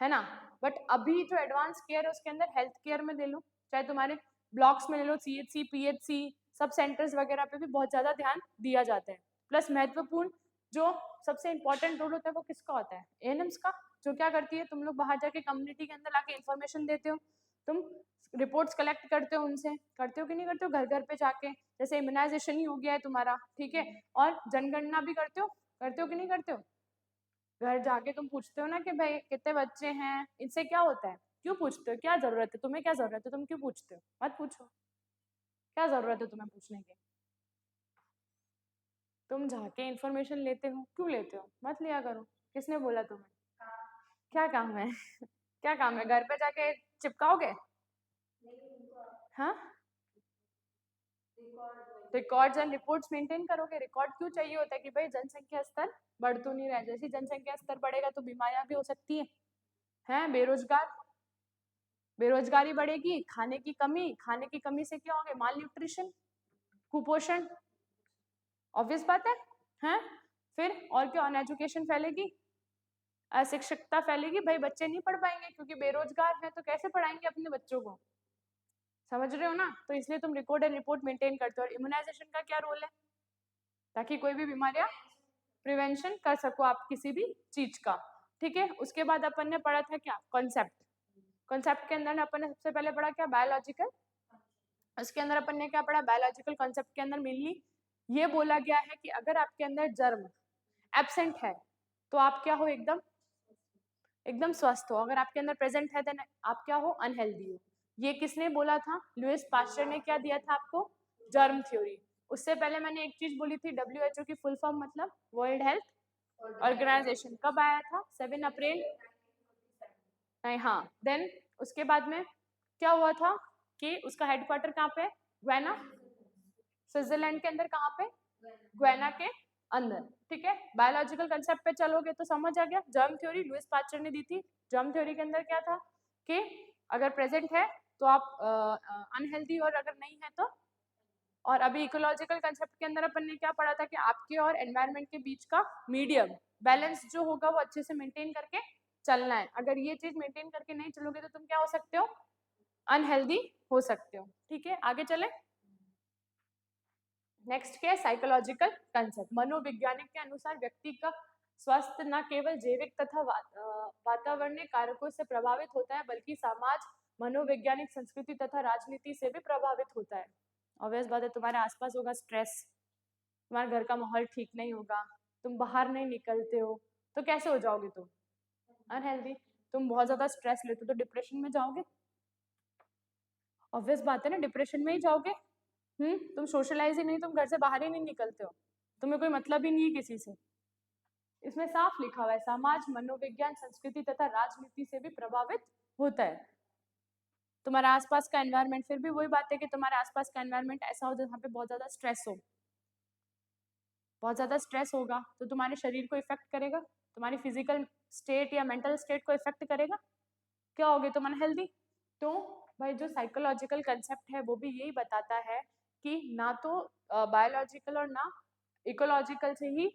[SPEAKER 1] है ना। बट अभी जो एडवांस केयर है उसके अंदर हेल्थ केयर में ले लो, चाहे तुम्हारे ब्लॉक्स में ले लो, CHC PHC सब सेंटर्स वगैरह पे भी बहुत ज्यादा ध्यान दिया जाता है। प्लस महत्वपूर्ण जो सबसे इंपॉर्टेंट रोल होता है वो किसका होता है, ANMs का, जो क्या करती है, तुम लोग बाहर जाके कम्युनिटी के अंदर आके इन्फॉर्मेशन देते हो, तुम रिपोर्ट्स कलेक्ट करते हो उनसे, करते हो कि नहीं करते हो, घर घर पे जाके, जैसे इम्यूनाइजेशन ही हो गया है तुम्हारा। ठीक है, और जनगणना भी करते हो कि नहीं करते हो, घर जाके तुम पूछते हो ना कि भाई कितने बच्चे हैं, इनसे क्या होता है, क्यों पूछते हो, क्या जरूरत है तुम्हें, क्या जरूरत है, तुम क्यों पूछते हो, मत पूछो, क्या जरूरत है तुम्हें पूछने की, तुम जाके इन्फॉर्मेशन लेते हो, क्यों लेते हो, मत लिया करो, किसने बोला तुम्हें, क्या काम है क्या काम है, घर पे जाके चिपकाओगे, हाँ, रिकॉर्ड्स एंड रिपोर्ट्स मेंटेन करोगे। रिकॉर्ड क्यों चाहिए होता है कि भाई जनसंख्या स्तर बढ़ तो नहीं रहा है, जैसी जनसंख्या स्तर बढ़ेगा तो बीमारियां भी हो सकती है, बेरोजगारी बढ़ेगी, खाने की कमी से क्या होंगे, माल न्यूट्रिशन, कुपोषण, ऑब्वियस बात है। फिर और क्या, अनएजुकेशन फैलेगी, अशिक्षितता फैलेगी, भाई बच्चे नहीं पढ़ पाएंगे क्योंकि बेरोजगार हैं, तो कैसे पढ़ाएंगे अपने बच्चों को, समझ रहे हो ना। तो इसलिए तुम रिकॉर्ड एंड रिपोर्ट मेंटेन करते हो। और इम्यूनाइजेशन का क्या रोल है, ताकि कोई भी बीमारियां प्रिवेंशन कर सको आप किसी भी चीज का। ठीक है, उसके बाद अपन ने पढ़ा था क्या, कॉन्सेप्ट के अंदर अपन ने सबसे पहले पढ़ा क्या, बायोलॉजिकल। उसके अंदर अपन ने क्या पढ़ा, बायोलॉजिकल कॉन्सेप्ट के अंदर मेनली ये बोला गया है कि अगर आपके अंदर जर्म एब्सेंट है तो आप क्या हो, एकदम स्वस्थ हो, अगर आपके अंदर प्रेजेंट है देन आप क्या हो, अनहेल्दी हो। ये किसने बोला था, लुइस पास्चर ने क्या दिया था आपको, जर्म थ्योरी। उससे पहले मैंने एक चीज बोली थी, WHO की फुल फॉर्म मतलब वर्ल्ड हेल्थ ऑर्गेनाइजेशन, कब आया था, 7 अप्रैल नहीं, हाँ, देन उसके बाद में क्या हुआ था कि उसका हेडक्वार्टर कहाँ पे, ग्वेना, स्विट्जरलैंड के अंदर, कहाँ पे, ग्वेना के अंदर। ठीक है, बायोलॉजिकल कंसेप्ट पे चलोगे तो समझ आ गया, जर्म थ्योरी लुइस पास्चर ने दी थी। जर्म थ्योरी के अंदर क्या था कि अगर प्रेजेंट है तो आप अनहेल्दी, और अगर नहीं है तो। और अभी इकोलॉजिकल कंसेप्ट के अंदर अपन ने क्या पढ़ा था कि आपके और एनवायरनमेंट के बीच का मीडियम बैलेंस जो होगा वो अच्छे से मेंटेन करके चलना है। अगर ये चीज मेंटेन करके नहीं चलोगे तो तुम क्या हो सकते हो, अनहेल्दी हो सकते हो। ठीक है, आगे चले। नेक्स्ट क्या है, साइकोलॉजिकल कंसेप्ट। मनोवैज्ञानिक के अनुसार व्यक्ति का स्वास्थ्य न केवल जैविक तथा वातावरणीय कारकों से प्रभावित होता है बल्कि समाज, मनोवैज्ञानिक, संस्कृति तथा राजनीति से भी प्रभावित होता है। ऑब्वियस बात है, तुम्हारे आसपास होगा स्ट्रेस, तुम्हारे घर का माहौल ठीक नहीं होगा, तुम बाहर नहीं निकलते हो, तो कैसे हो जाओगे तुम अनहेल्दी। तुम बहुत ज्यादा स्ट्रेस लेते हो तो डिप्रेशन में जाओगे, ऑब्वियस बात है ना, डिप्रेशन में ही जाओगे। तुम सोशलाइज ही नहीं, तुम घर से बाहर ही नहीं निकलते हो, तुम्हें कोई मतलब ही नहीं है किसी से। इसमें साफ लिखा हुआ है समाज, मनोविज्ञान, संस्कृति तथा राजनीति से भी प्रभावित होता है। तुम्हारे आसपास का एनवायरनमेंट, फिर भी वही बात है कि तुम्हारे आसपास का एनवायरनमेंट ऐसा हो जहाँ पे बहुत ज्यादा स्ट्रेस हो, बहुत ज्यादा स्ट्रेस होगा तो तुम्हारे शरीर को इफेक्ट करेगा, तुम्हारी फिजिकल स्टेट या मेंटल स्टेट को इफेक्ट करेगा, क्या होगे तुम अनहेल्दी। तो भाई जो साइकोलॉजिकल कंसेप्ट है वो भी यही बताता है कि ना तो बायोलॉजिकल और ना इकोलॉजिकल से ही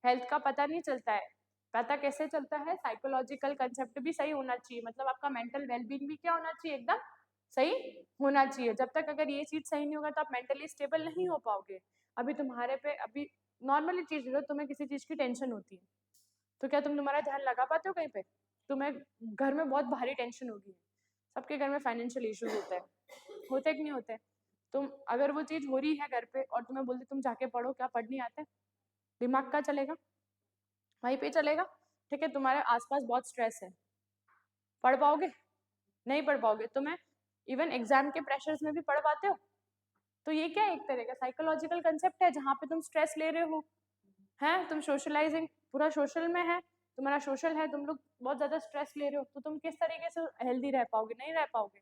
[SPEAKER 1] हेल्थ का पता नहीं चलता है, पता कैसे चलता है, साइकोलॉजिकल कंसेप्ट भी सही होना चाहिए, मतलब आपका मेंटल वेलबींग भी क्या होना चाहिए, एकदम सही होना चाहिए। जब तक अगर ये चीज सही नहीं होगा तो आप मेंटली स्टेबल नहीं हो पाओगे। अभी तुम्हारे पे अभी नॉर्मली चीज है, तुम्हें किसी चीज की टेंशन होती है तो क्या तुम तुम्हारा ध्यान लगा पाते हो कहीं पे, तुम्हें घर में बहुत भारी टेंशन होगी, सबके घर में फाइनेंशियल इश्यूज होते कि नहीं होते। तुम अगर वो चीज हो रही है घर पे और तुम्हें बोलते तुम जाके पढ़ो, क्या पढ़ नहीं आते, दिमाग का चलेगा, वहीं पे चलेगा। ठीक है, तुम्हारे आसपास बहुत स्ट्रेस है, पढ़ पाओगे, नहीं पढ़ पाओगे। तुम्हें इवन एग्जाम के प्रेशर्स में भी पढ़ पाते हो, तो ये क्या एक तरह का साइकोलॉजिकल कंसेप्ट है जहाँ पे तुम स्ट्रेस ले रहे हो, हैं तुम सोशलाइजिंग पूरा सोशल में है, तुम्हारा सोशल है, तुम लोग बहुत ज्यादा स्ट्रेस ले रहे हो, तो तुम किस तरीके से हेल्दी रह पाओगे, नहीं रह पाओगे।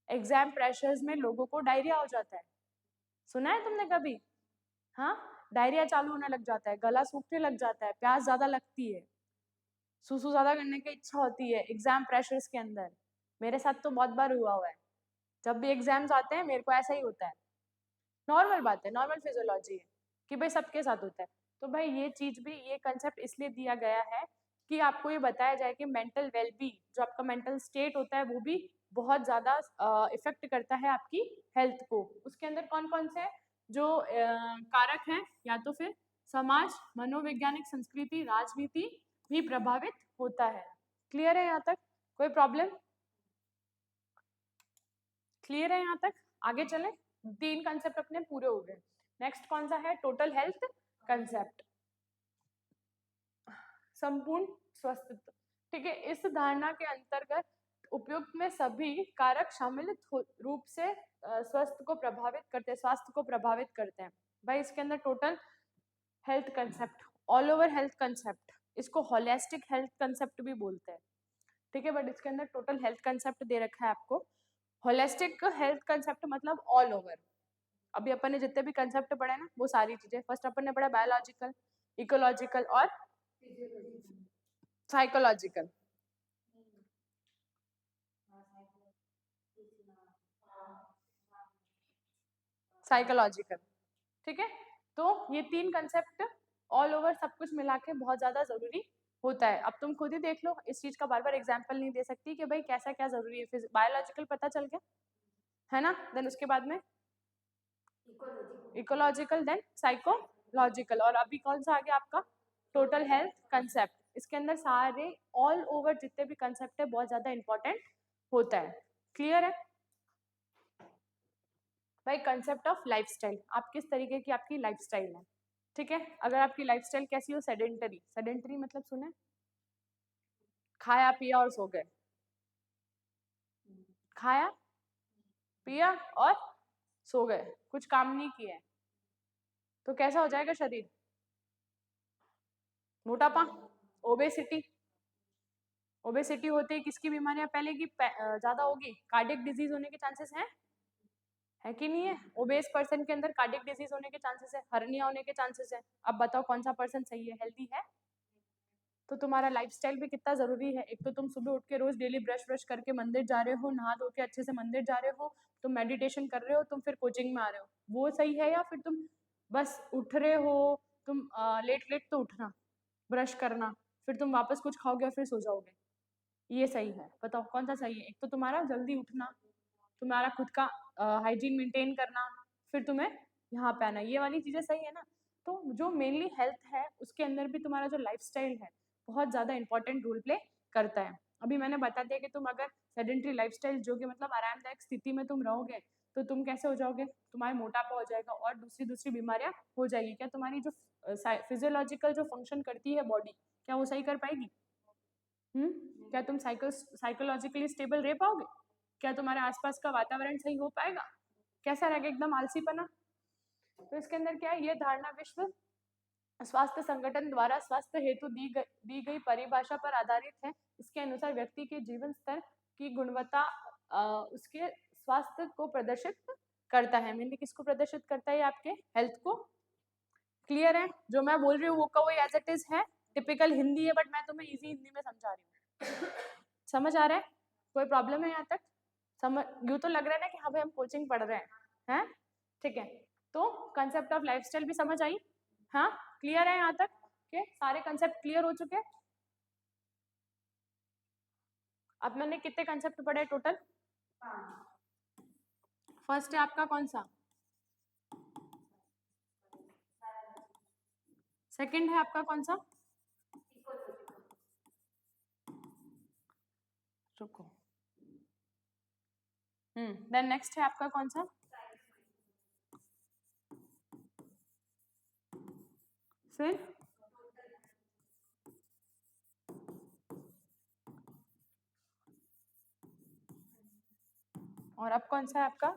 [SPEAKER 1] एग्जाम प्रेशर्स में लोगों को डायरिया हो जाता है, सुना है तुमने कभी, हाँ, डायरिया चालू होने लग जाता है, गला सूखने लग जाता है, प्यास ज्यादा लगती है, सुसु ज्यादा करने की इच्छा होती है एग्जाम प्रेशर्स के अंदर। मेरे साथ तो बहुत बार हुआ है, जब भी एग्जाम्स आते हैं मेरे को ऐसा ही होता है, नॉर्मल बात है, नॉर्मल फिजियोलॉजी है कि भाई सबके साथ होता है। तो भाई ये चीज भी, ये कंसेप्ट इसलिए दिया गया है कि आपको ये बताया जाए कि मेंटल वेलबींग, जो आपका मेंटल स्टेट होता है वो भी बहुत ज्यादा इफेक्ट करता है आपकी हेल्थ को। उसके अंदर कौन कौन से जो कारक हैं, या तो फिर समाज, मनोवैज्ञानिक, संस्कृति, राजनीति भी प्रभावित होता है। क्लियर है यहाँ तक, कोई प्रॉब्लम, क्लियर है यहाँ तक, आगे चले। 3 कंसेप्ट अपने पूरे हो गए। नेक्स्ट कौन सा है, टोटल हेल्थ कंसेप्ट, संपूर्ण स्वस्थ। ठीक है, इस धारणा के अंतर्गत उपयुक्त में सभी कारक शामिलित रूप से स्वास्थ्य को प्रभावित करते हैं। भाई इसके अंदर total health concept, all over health concept, इसको होलिस्टिक हेल्थ कंसेप्ट भी बोलते हैं। ठीक है, बट इसके अंदर टोटल हेल्थ कंसेप्ट दे रखा है आपको। होलिस्टिक हेल्थ कंसेप्ट मतलब ऑल ओवर। अभी अपन ने जितने भी कंसेप्ट पढ़े ना वो सारी चीजें, फर्स्ट अपन ने पढ़ा बायोलॉजिकल, इकोलॉजिकल और साइकोलॉजिकल। साइकोलॉजिकल, ठीक है। तो ये 3 कंसेप्ट ऑल ओवर सब कुछ मिला के बहुत ज्यादा जरूरी होता है। अब तुम खुद ही देख लो, इस चीज का बार बार एग्जाम्पल नहीं दे सकती कि भाई कैसा क्या जरूरी है। फिर बायोलॉजिकल पता चल गया है ना, देन उसके बाद में इकोलॉजिकल, देन साइकोलॉजिकल, और अभी कौन सा आ गया आपका टोटल हेल्थ कंसेप्ट। इसके अंदर सारे ऑल ओवर जितने भी कंसेप्ट है बहुत ज्यादा इंपॉर्टेंट होता है। क्लियर है भाई। कंसेप्ट ऑफ लाइफस्टाइल, आप किस तरीके की आपकी लाइफस्टाइल है। ठीक है, अगर आपकी लाइफस्टाइल कैसी हो, सेडेंटरी, सेडेंटरी मतलब सुने, खाया पिया और सो गए, खाया पिया और सो गए, कुछ काम नहीं किए, तो कैसा हो जाएगा शरीर, मोटापा, ओबेसिटी। ओबेसिटी होते ही किसकी बीमारियां पहले की ज्यादा होगी, कार्डियक डिजीज होने के चांसेस हैं, है कि नहीं है। ओबेस पर्सन के अंदर कार्डियक डिजीज होने के चांसेस है, हर्निया होने के चांसेस है। अब बताओ कौन सा पर्सन सही है, हेल्दी है। तो तुम्हारा लाइफस्टाइल भी कितना जरूरी है। एक तो तुम सुबह उठ के रोज डेली ब्रश ब्रश करके मंदिर जा रहे हो, नहा धो के अच्छे से मंदिर जा रहे हो, तुम मेडिटेशन कर रहे हो, तुम फिर कोचिंग में आ रहे हो, वो सही है। या फिर तुम बस उठ रहे हो, तुम लेट लेट तो उठना, ब्रश करना, फिर तुम वापस कुछ खाओगे और फिर सो जाओगे, ये सही है। बताओ कौन सा सही है। एक तो तुम्हारा जल्दी उठना, तुम्हारा खुद का हाइजीन मेंटेन करना, फिर तुम्हें यहाँ पे आना, ये वाली चीजें सही है ना। तो जो मेनली हेल्थ है उसके अंदर भी तुम्हारा जो लाइफस्टाइल है बहुत ज़्यादा इंपॉर्टेंट रोल प्ले करता है। अभी मैंने बता दिया कि तुम अगर सेडेंट्री लाइफस्टाइल जो कि मतलब आरामदायक स्थिति में तुम रहोगे तो तुम कैसे हो जाओगे, तुम्हारा मोटापा हो जाएगा और दूसरी दूसरी बीमारियां हो जाएगी। क्या तुम्हारी जो फिजियोलॉजिकल जो फंक्शन करती है बॉडी, क्या वो सही कर पाएगी? क्या तुम साइकोलॉजिकली स्टेबल रह पाओगे? क्या तुम्हारे आसपास का वातावरण सही हो पाएगा? कैसा रहेगा? एकदम आलसीपना। तो इसके अंदर क्या है, ये धारणा विश्व स्वास्थ्य संगठन द्वारा स्वास्थ्य हेतु दी गई परिभाषा पर आधारित है। इसके अनुसार व्यक्ति के जीवन स्तर की गुणवत्ता उसके स्वास्थ्य को प्रदर्शित करता है। मैंने किसको प्रदर्शित करता है? आपके हेल्थ को। क्लियर है? जो मैं बोल रही हूँ वो का वही एज इट इज है, टिपिकल हिंदी है, बट मैं तुम्हें इजी हिंदी में समझा रही हूँ। समझ आ रहा है? कोई प्रॉब्लम है यहाँ तक? समझ यूँ तो लग रहा है ना कि हाँ भाई हम कोचिंग पढ़ रहे हैं? ठीक है, तो कंसेप्ट ऑफ लाइफस्टाइल भी समझ आई? हाँ, क्लियर है यहाँ तक के सारे कंसेप्ट क्लियर हो चुके हैं? अब मैंने कितने कंसेप्ट पढ़े टोटल? फर्स्ट है आपका कौन सा? सेकंड है आपका कौन सा? रुको। देन नेक्स्ट है आपका कौन सा? फिर और अब कौन सा है आपका?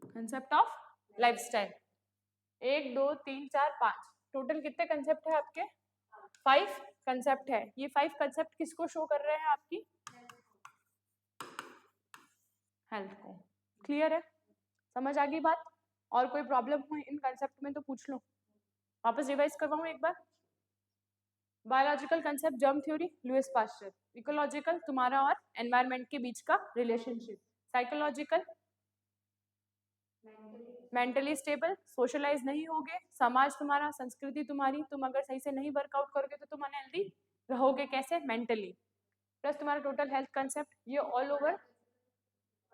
[SPEAKER 1] Concept of lifestyle. 1 2 3 4 5 टोटल कितने कंसेप्ट है आपके? 5 कंसेप्ट है। ये 5 कंसेप्ट किसको शो कर रहे हैं? आपकी हेल्थ को। क्लियर है? समझ आ गई बात? और कोई प्रॉब्लम हो इन कंसेप्ट में तो पूछ लो। वापस रिवाइज करवाऊं एक बार। Biological concept germ theory Louis Pasteur. Ecological तुम्हारा और एनवायरनमेंट के बीच का relationship. Psychological mentally stable, socialize नहीं होगे, समाज तुम्हारा, संस्कृति तुम्हारी, तुम अगर सही से नहीं वर्कआउट करोगे तो तुम अनहेल्दी रहोगे। कैसे? मेंटली। प्लस तुम्हारा टोटल हेल्थ कंसेप्ट, ये ऑल ओवर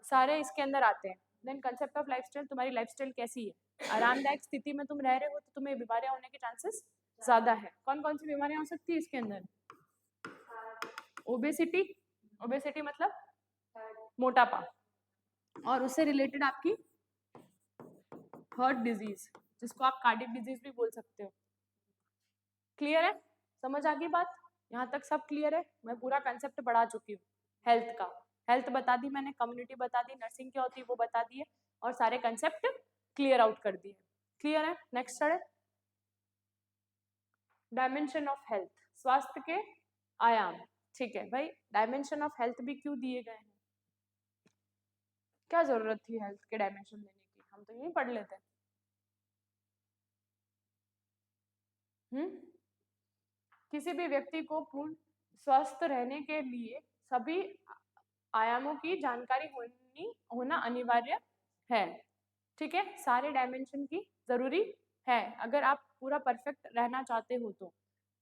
[SPEAKER 1] सारे इसके अंदर आते हैं। देन कंसेप्ट ऑफ लाइफस्टाइल, तुम्हारी लाइफस्टाइल कैसी है? आरामदायक स्थिति में तुम रह रहे हो तो तुम्हें बीमारियां होने के चांसेस ज्यादा है। कौन कौन सी बीमारियां हो सकती है इसके अंदर? ओबेसिटी, ओबेसिटी मतलब मोटापा, और उससे रिलेटेड आपकी हार्ट डिजीज, जिसको आप कार्डियक डिजीज भी बोल सकते हो। क्लियर है? समझ आ गई बात? यहाँ तक सब क्लियर है? मैं पूरा कंसेप्ट पढ़ा चुकी हूँ हेल्थ का। हेल्थ बता दी मैंने, कम्युनिटी बता दी, नर्सिंग क्या होती है वो बता दी है, और सारे कंसेप्ट क्लियर आउट कर दिए। क्लियर है? नेक्स्ट है डायमेंशन ऑफ हेल्थ, स्वास्थ्य के आयाम। ठीक है भाई, डायमेंशन ऑफ हेल्थ भी क्यों दिए गए हैं? क्या जरूरत थी हेल्थ के डायमेंशन देने की? हम तो यही पढ़ लेते हैं। किसी भी व्यक्ति को पूर्ण स्वस्थ रहने के लिए सभी आयामों की जानकारी होना अनिवार्य है। ठीक है, सारे डायमेंशन की जरूरी है अगर आप पूरा परफेक्ट रहना चाहते हो तो।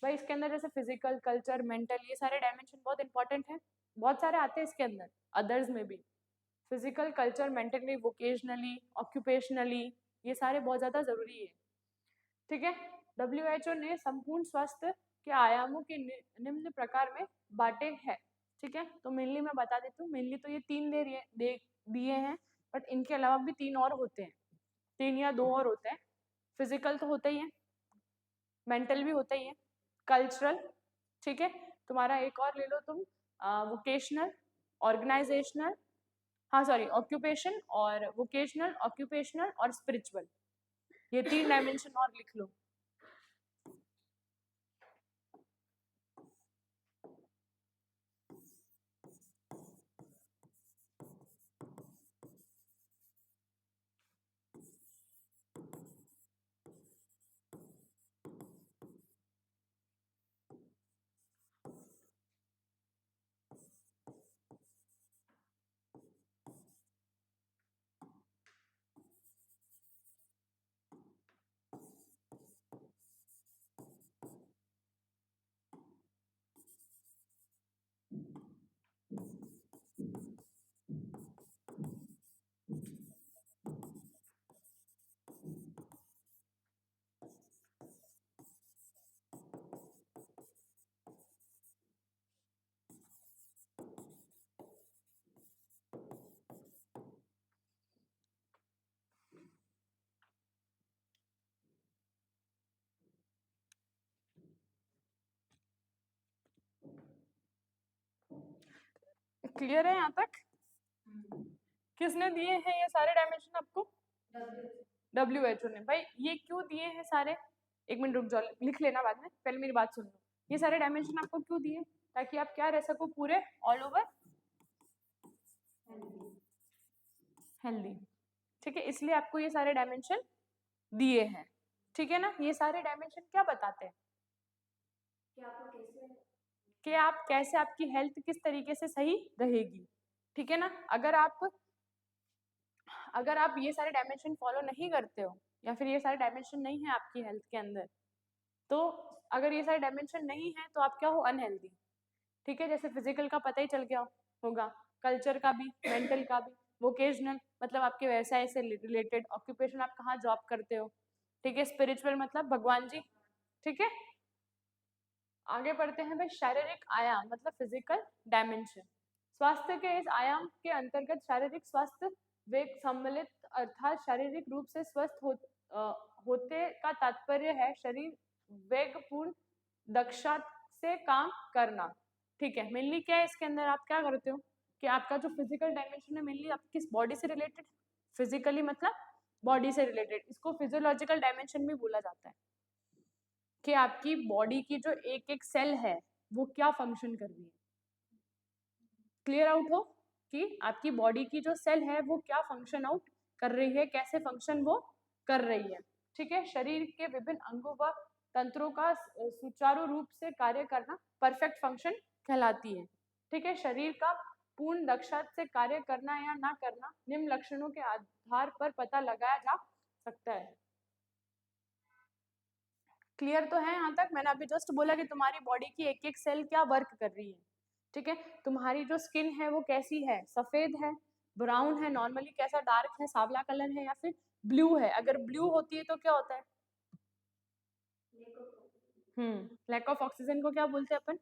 [SPEAKER 1] भाई इसके अंदर जैसे फिजिकल, कल्चर, मेंटल, ये सारे डायमेंशन बहुत इंपॉर्टेंट हैं। बहुत सारे आते हैं इसके अंदर, अदर्स में भी। Physical, culture, mentally, vocationally, occupationally, ये सारे बहुत ज़्यादा ज़रूरी है। ठीक है, WHO ने संपूर्ण स्वास्थ्य के आयामों के निम्न प्रकार में बांटे हैं। ठीक है, तो मेनली मैं बता देती हूँ, मेनली तो ये 3 दिए हैं, बट इनके अलावा भी 3 और होते हैं, 3 या 2 और होते हैं। फिजिकल तो होता ही है, मेंटल भी होता ही है, कल्चरल, ठीक है, तुम्हारा एक और ले लो तुम, वोकेशनल, ऑर्गेनाइजेशनल, हाँ सॉरी, ऑक्यूपेशन और वोकेशनल, ऑक्यूपेशनल और स्पिरिचुअल, ये 3 डायमेंशन और लिख लो। क्लियर है यहाँ तक? किसने दिए हैं ये सारे डायमेंशन आपको? WHO ने। भाई ये क्यों दिए हैं सारे? एक मिनट रुक जाओ, लिख लेना बाद में, पहले मेरी बात सुन लो। ये सारे डायमेंशन आपको क्यों दिए? ताकि आप क्या रह सको पूरे ऑल ओवर हेल्दी। ठीक है, इसलिए आपको ये सारे डायमेंशन दिए हैं। ठीक है ना? ये सारे डायमेंशन क्या बताते हैं कि आप कैसे, आपकी हेल्थ किस तरीके से सही रहेगी। ठीक है ना? अगर आप ये सारे डायमेंशन फॉलो नहीं करते हो या फिर ये सारे डायमेंशन नहीं है आपकी हेल्थ के अंदर, तो अगर ये सारे डायमेंशन नहीं है तो आप क्या हो? अनहेल्दी। ठीक है, जैसे फिजिकल का पता ही चल गया होगा, कल्चर का भी, मेंटल का भी, वोकेशनल मतलब आपके व्यवसाय से रिलेटेड, ऑक्यूपेशन आप कहाँ जॉब करते हो। ठीक है, स्पिरिचुअल मतलब भगवान जी। ठीक है, आगे बढ़ते हैं भाई। शारीरिक आयाम मतलब फिजिकल डायमेंशन। स्वास्थ्य के इस आयाम के अंतर्गत शारीरिक स्वास्थ्य वेग सम्मिलित अर्थात शारीरिक रूप से स्वस्थ होते का तात्पर्य है शरीर वेगपूर्ण दक्षता से काम करना। ठीक है, मेनली क्या है इसके अंदर, आप क्या करते हो कि आपका जो फिजिकल डायमेंशन है मेनली आप किस बॉडी से रिलेटेड, फिजिकली मतलब बॉडी से रिलेटेड, इसको फिजियोलॉजिकल डायमेंशन भी बोला जाता है कि आपकी बॉडी की जो एक एक सेल है वो क्या फंक्शन कर रही है। क्लियर आउट हो कि आपकी बॉडी की जो सेल है वो क्या फंक्शन आउट कर रही है, कैसे फंक्शन वो कर रही है। ठीक है, शरीर के विभिन्न अंगों व तंत्रों का सुचारू रूप से कार्य करना परफेक्ट फंक्शन कहलाती है। ठीक है, शरीर का पूर्ण दक्षता से कार्य करना या ना करना निम्न लक्षणों के आधार पर पता लगाया जा सकता है। क्लियर तो है यहाँ तक? मैंने अभी जस्ट बोला कि तुम्हारी बॉडी की एक एक सेल क्या वर्क कर रही है। ठीक है, तुम्हारी जो स्किन है वो कैसी है, सफेद है, ब्राउन है, नॉर्मली कैसा, डार्क है, सावला कलर है या फिर ब्लू है। अगर ब्लू होती है तो क्या होता है? लैक ऑफ ऑक्सीजन को क्या बोलते हैं अपन?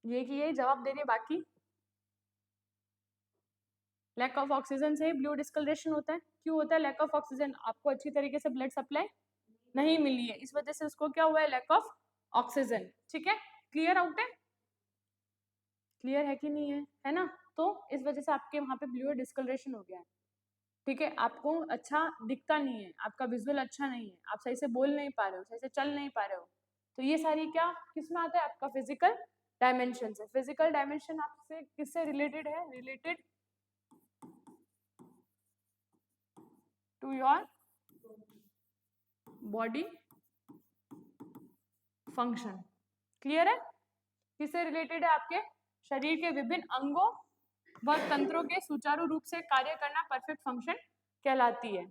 [SPEAKER 1] ये कि यही जवाब दे रहे, बाकी लैक ऑफ ऑक्सीजन से ही ब्लू डिस्कलरेशन होता है। क्यों होता है लैक ऑफ ऑक्सीजन? आपको अच्छी तरीके से ब्लड सप्लाई नहीं मिली है, इस वजह से उसको क्या हुआ है? Lack of oxygen. ठीक है, क्लियर आउट है? क्लियर है कि नहीं है ना? तो इस वजह से आपके वहां पे ब्लू डिस्कलरेशन हो गया है। ठीक है, आपको अच्छा दिखता नहीं है, आपका विजुअल अच्छा नहीं है, आप सही से बोल नहीं पा रहे हो, सही से चल नहीं पा रहे हो। तो ये सारी क्या किस में आता है? आपका फिजिकल डायमेंशन से। फिजिकल डायमेंशन आपसे किससे रिलेटेड है? Related to your body function. Clear है? किससे रिलेटेड है? आपके शरीर के विभिन्न अंगों व तंत्रों के सुचारू रूप से कार्य करना परफेक्ट फंक्शन कहलाती है।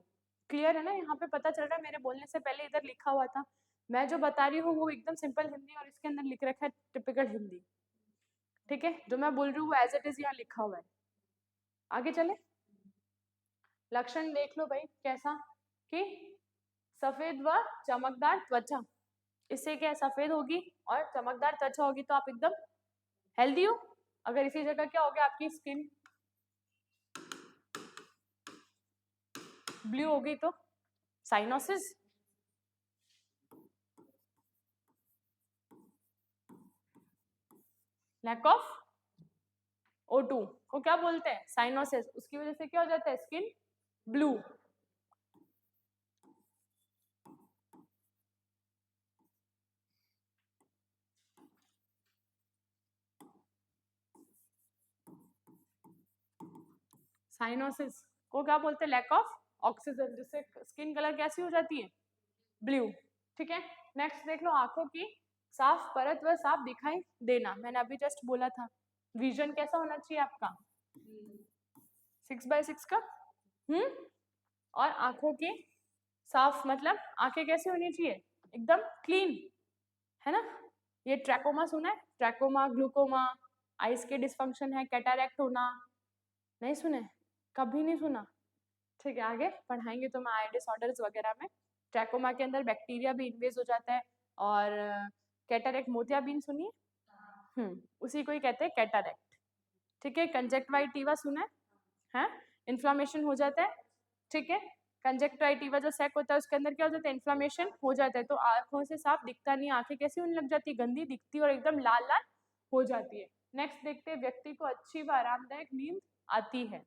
[SPEAKER 1] क्लियर है ना? यहाँ पे पता चल रहा है, मेरे बोलने से पहले इधर लिखा हुआ था, मैं जो बता रही हूँ वो एकदम सिंपल हिंदी और इसके अंदर लिख रखा है टिपिकल हिंदी। ठीक है, जो मैं बोल रही हूँ वो एज इट इज यहाँ लिखा हुआ है। आगे चले, लक्षण देख लो भाई कैसा, कि सफेद व चमकदार त्वचा। इससे क्या सफेद होगी और चमकदार त्वचा होगी तो आप एकदम हेल्दी हो। अगर इसी जगह क्या हो गया, आपकी स्किन ब्लू हो गई तो साइनोसिस। लैक ऑफ O2 को क्या बोलते हैं? साइनोसिस। उसकी वजह से क्या हो जाता है? Skin blue. साइनोसिस को क्या बोलते हैं? लैक ऑफ ऑक्सीजन, जिससे स्किन कलर कैसी हो जाती है? ब्लू। ठीक है, नेक्स्ट देख लो, आंखों की साफ परत व साफ दिखाई देना। मैंने अभी जस्ट बोला था, विजन कैसा होना चाहिए आपका? 6/6 का। और आंखों की साफ मतलब आंखें कैसी होनी चाहिए? एकदम क्लीन, है ना? ये ट्रैकोमा सुना है? ट्रैकोमा, ग्लूकोमा, आइस के डिसफंक्शन है, कैटारैक्ट होना, नहीं सुने? कभी नहीं सुना? ठीक है, आगे पढ़ाएंगे तो मैं आई डिसऑर्डर्स वगैरह में। ट्रैकोमा के अंदर बैक्टीरिया भी इन्वेज हो जाता है। और कैटारैक्ट, मोतियाबिंद सुनिए, उसी को ही कहते हैं कैटारैक्ट। ठीक है, कंजक्टिवाइटिवा सुना है? इन्फ्लामेशन हो जाता है। ठीक है, कंजक्टिवाइटिवा जो सैक होता है उसके अंदर क्या हो जाता है? इन्फ्लामेशन हो जाता है, तो आंखों से साफ दिखता नहीं, आंखें कैसी होने लग जाती है? गंदी दिखती और एकदम लाल लाल हो जाती है। नेक्स्ट देखते हैं, व्यक्ति को अच्छी व आरामदायक नींद आती है।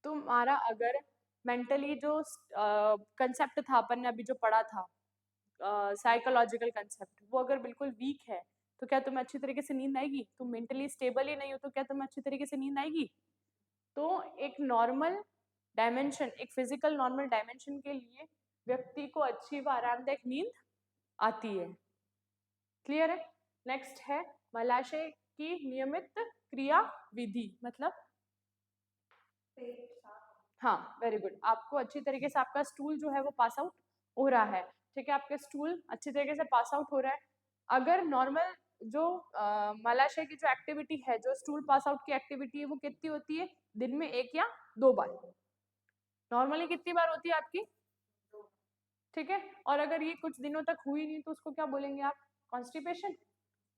[SPEAKER 1] तुम्हारा अगर मेंटली जो कंसेप्ट था अपन ने अभी जो पढ़ा था, साइकोलॉजिकल कंसेप्ट, वो अगर बिल्कुल वीक है तो क्या तुम्हें अच्छी तरीके से नींद आएगी? तुम मेंटली स्टेबल ही नहीं हो तो क्या तुम्हें अच्छी तरीके से नींद आएगी? तो एक नॉर्मल डायमेंशन, एक फिजिकल नॉर्मल डायमेंशन के लिए व्यक्ति को अच्छी व आरामदायक नींद आती है। क्लियर है? नेक्स्ट है मलाशय की नियमित क्रिया विधि, मतलब
[SPEAKER 2] पेट साफ,
[SPEAKER 1] हाँ, वेरी गुड। आपको अच्छी तरीके से आपका स्टूल जो है वो पास आउट हो रहा है, ठीक है, आपका स्टूल अच्छी तरीके से पास आउट हो रहा है। अगर नॉर्मल जो मलाशय की जो एक्टिविटी है, जो स्टूल पास आउट की एक्टिविटी है, वो कितनी होती है? दिन में 1 या 2 बार। नॉर्मली कितनी बार होती है आपकी? ठीक है। और अगर ये कुछ दिनों तक हुई नहीं तो उसको क्या बोलेंगे आप? कॉन्स्टिपेशन।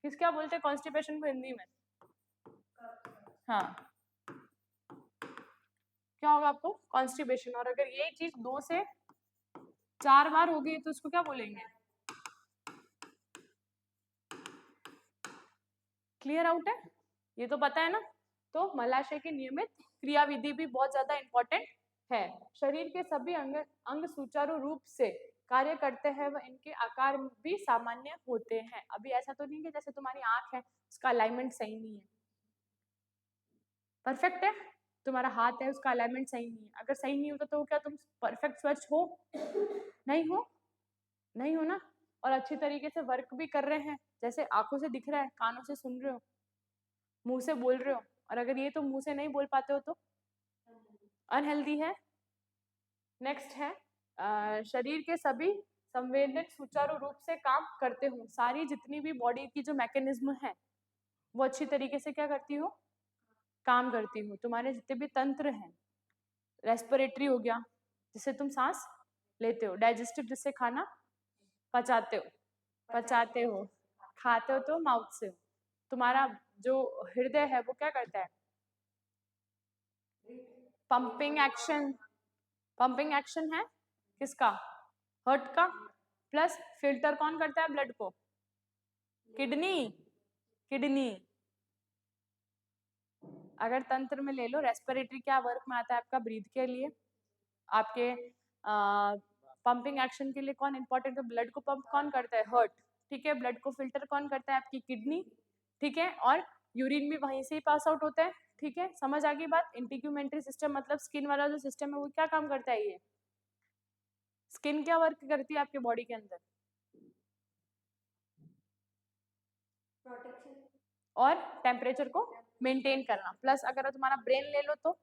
[SPEAKER 1] किस क्या बोलते हैं कॉन्स्टिपेशन को हिंदी में? हाँ, क्या होगा आपको? कॉन्स्टिपेशन। और अगर यही चीज 2 से 4 बार हो गई तो उसको क्या बोलेंगे? क्लियर आउट है? ये तो पता है ना? तो मलाशय की नियमित क्रियाविधि भी बहुत ज्यादा इंपॉर्टेंट है। शरीर के सभी अंग सुचारू रूप से कार्य करते हैं व इनके आकार भी सामान्य होते हैं। अभी ऐसा तो नहीं कि जैसे तुम्हारी आंख है उसका अलाइनमेंट सही नहीं है, परफेक्ट है। तुम्हारा हाथ है उसका अलाइनमेंट सही नहीं है, अगर सही नहीं होता तो क्या तुम परफेक्ट स्वच्छ हो? नहीं हो, नहीं हो ना। और अच्छी तरीके से वर्क भी कर रहे हैं, जैसे आंखों से दिख रहा है, कानों से सुन रहे हो, मुंह से बोल रहे हो, और अगर ये तो मुंह से नहीं बोल पाते हो तो अनहेल्दी है। नेक्स्ट है शरीर के सभी संवेदक सुचारू रूप से काम करते हो। सारी जितनी भी बॉडी की जो मैकेनिज्म है वो अच्छी तरीके से क्या करती हो? काम करती हो। तुम्हारे जितने भी तंत्र हैं, रेस्पिरेटरी हो गया जिससे तुम सांस लेते हो, डाइजेस्टिव जिससे खाना पचाते हो, खाते हो तो माउथ से हो। तुम्हारा जो हृदय है वो क्या करता है? Pumping action. पंपिंग एक्शन है किसका? हार्ट का। प्लस फिल्टर कौन करता है ब्लड को? किडनी। किडनी। अगर तंत्र में ले लो, रेस्पिरेटरी क्या वर्क में आता है आपका? ब्रीथ के लिए। आपके पंपिंग एक्शन के लिए कौन इंपॉर्टेंट है? ब्लड को पंप कौन करता है? हार्ट। ठीक है। ब्लड को फिल्टर कौन करता है? आपकी किडनी। ठीक है। और यूरिन भी वहीं से ही पास आउट होता है। ठीक है, समझ आ गई बात? इंटीग्यूमेंट्री सिस्टम मतलब स्किन वाला जो सिस्टम है वो क्या काम करता है? ये स्किन क्या वर्क करती है आपके बॉडी के अंदर?
[SPEAKER 2] प्रोटेक्शन
[SPEAKER 1] और टेम्परेचर को मेंटेन करना। प्लस अगर तुम्हारा ब्रेन ले लो तो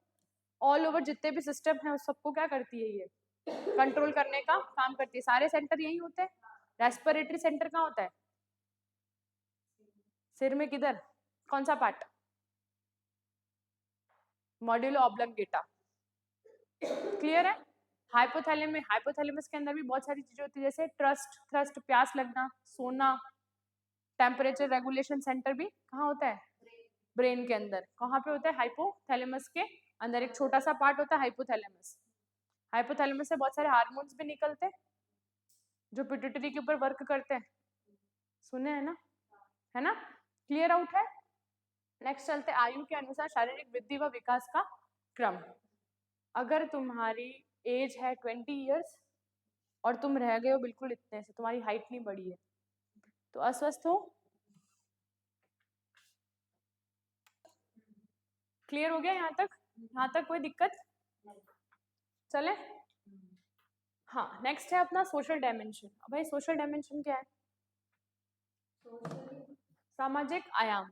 [SPEAKER 1] ऑल ओवर जितने भी सिस्टम है उस सबको क्या करती है? ये कंट्रोल करने का काम करती है। सारे सेंटर यही होते हैं। रेस्पिरेटरी सेंटर कहाँ होता है? सिर में। किधर? कौन सा पार्ट? Modulo oblongata. क्लियर है? हाइपोथैलेमस, हाइपोथैलेमस के अंदर भी बहुत सारी चीजें होती है, जैसे ट्रस्ट, थ्रस्ट, प्यास लगना, सोना। टेम्परेचर रेगुलेशन सेंटर भी कहाँ होता है? ब्रेन के अंदर। कहाँ पे होता है? हाइपोथैलेमस के अंदर एक छोटा सा पार्ट होता है हाइपोथैलेमस। हाइपोथैलेमस से बहुत सारे हार्मोन्स भी निकलते हैं जो पिट्यूटरी के ऊपर वर्क करते हैं। सुने हैं ना? है ना? क्लियर आउट है? नेक्स्ट चलते आयु के अनुसार शारीरिक वृद्धि व विकास का क्रम। अगर तुम्हारी एज है 20 ईयर्स और तुम रह गए हो बिल्कुल इतने से, तुम्हारी हाइट नहीं बढ़ी है, तो अस्वस्थ हो। क्लियर हो गया यहाँ तक? यहाँ तक कोई दिक्कत? चले? हाँ, नेक्स्ट है अपना सोशल डायमेंशन। भाई सोशल डायमेंशन क्या है? सामाजिक आयाम।